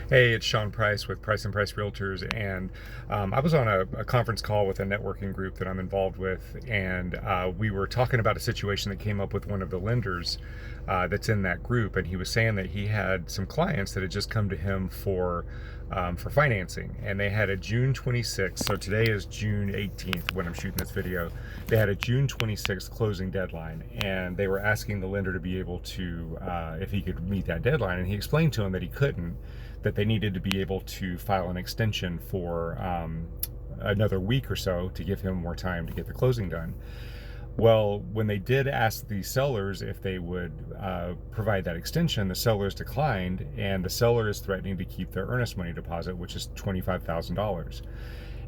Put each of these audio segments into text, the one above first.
Hey, it's Sean Price with Price and Price Realtors, and I was on a conference call with a networking group that I'm involved with, and we were talking about a situation that came up with one of the lenders that's in that group, and he was saying that he had some clients that had just come to him for financing, and they had a June 26th. So today is June 18th when I'm shooting this video. They had a June 26th closing deadline, and they were asking the lender to be able to, if he could meet that deadline, and he explained to him that he couldn't, that they needed to be able to file an extension for another week or so to give him more time to get the closing done. Well, when they did ask the sellers if they would provide that extension, the sellers declined, and the seller is threatening to keep their earnest money deposit, which is $25,000.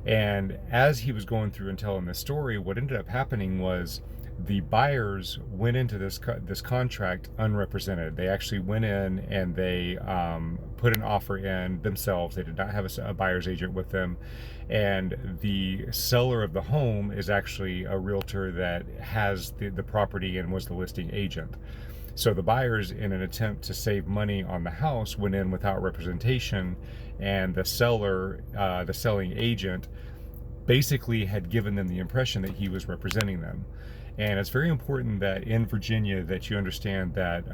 And as he was going through and telling this story, what ended up happening was the buyers went into this contract unrepresented. They actually went in and they put an offer in themselves. They did not have a buyer's agent with them, and the seller of the home is actually a realtor that has the property and was the listing agent. So the buyers, in an attempt to save money on the house, went in without representation, and the seller, the selling agent, basically had given them the impression that he was representing them. And it's very important that in Virginia that you understand that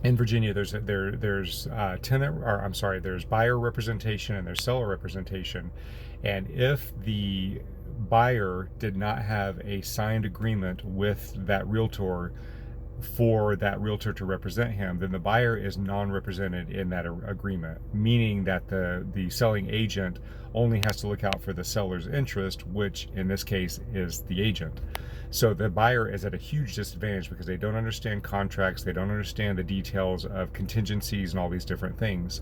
in Virginia there's there's buyer representation and there's seller representation, and if the buyer did not have a signed agreement with that realtor for that realtor to represent him, then the buyer is non-represented in that agreement, meaning that the selling agent only has to look out for the seller's interest, which in this case is the agent. So the buyer is at a huge disadvantage because they don't understand contracts, they don't understand the details of contingencies and all these different things.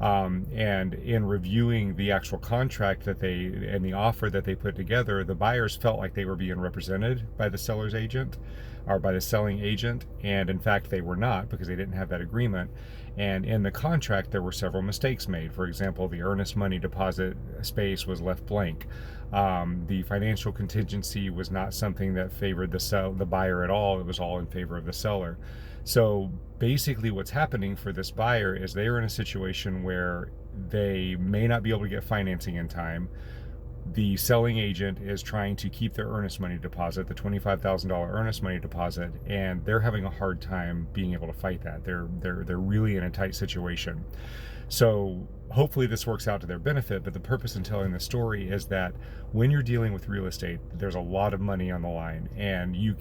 And in reviewing the actual contract that and the offer that they put together, the buyers felt like they were being represented by the seller's agent or by the selling agent, and in fact they were not, because they didn't have that agreement. And in the contract there were several mistakes made. For example, the earnest money deposit space was left blank. The financial contingency was not something that favored the buyer at all. It was all in favor of the seller. So basically what's happening for this buyer is they are in a situation where they may not be able to get financing in time. The selling agent is trying to keep their earnest money deposit, the $25,000 earnest money deposit, and they're having a hard time being able to fight that. They're really in a tight situation. So hopefully this works out to their benefit, but the purpose in telling this story is that when you're dealing with real estate, there's a lot of money on the line, and you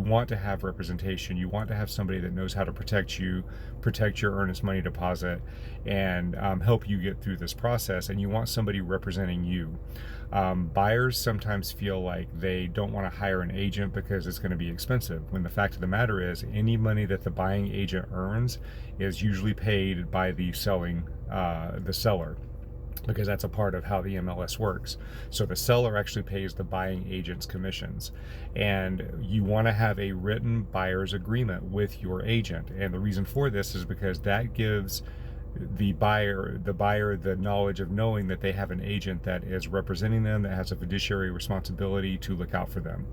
want to have representation. You want to have somebody that knows how to protect you, protect your earnest money deposit, and help you get through this process, and you want somebody representing you. Buyers sometimes feel like they don't want to hire an agent because it's going to be expensive, when the fact of the matter is any money that the buying agent earns is usually paid by the seller, because that's a part of how the MLS works. So the seller actually pays the buying agent's commissions, and you want to have a written buyer's agreement with your agent. And the reason for this is because that gives the buyer the knowledge of knowing that they have an agent that is representing them, that has a fiduciary responsibility to look out for them.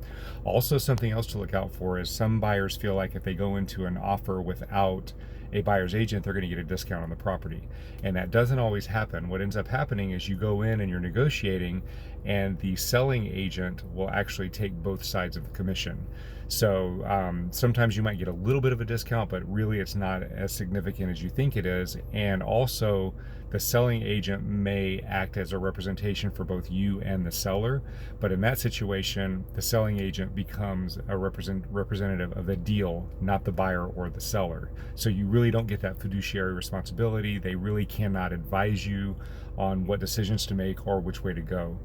Also, something else to look out for is some buyers feel like if they go into an offer without a buyer's agent, they're going to get a discount on the property, and that doesn't always happen. What ends up happening is you go in and you're negotiating, and the selling agent will actually take both sides of the commission. So sometimes you might get a little bit of a discount, but really it's not as significant as you think it is. And also, the selling agent may act as a representation for both you and the seller, but in that situation, the selling agent becomes a representative of the deal, not the buyer or the seller. So you really don't get that fiduciary responsibility. They really cannot advise you on what decisions to make or which way to go.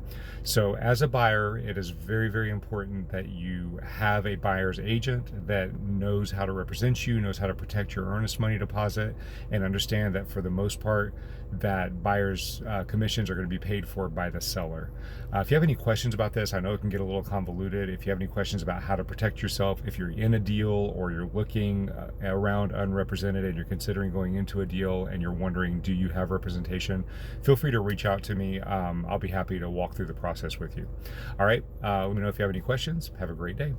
So as a buyer, it is very, very important that you have a buyer's agent that knows how to represent you, knows how to protect your earnest money deposit, and understand that for the most part, that buyer's commissions are going to be paid for by the seller. If you have any questions about this, I know it can get a little convoluted. If you have any questions about how to protect yourself, if you're in a deal or you're looking around unrepresented and you're considering going into a deal and you're wondering, do you have representation, feel free to reach out to me. I'll be happy to walk through the process with you. All right, let me know if you have any questions. Have a great day.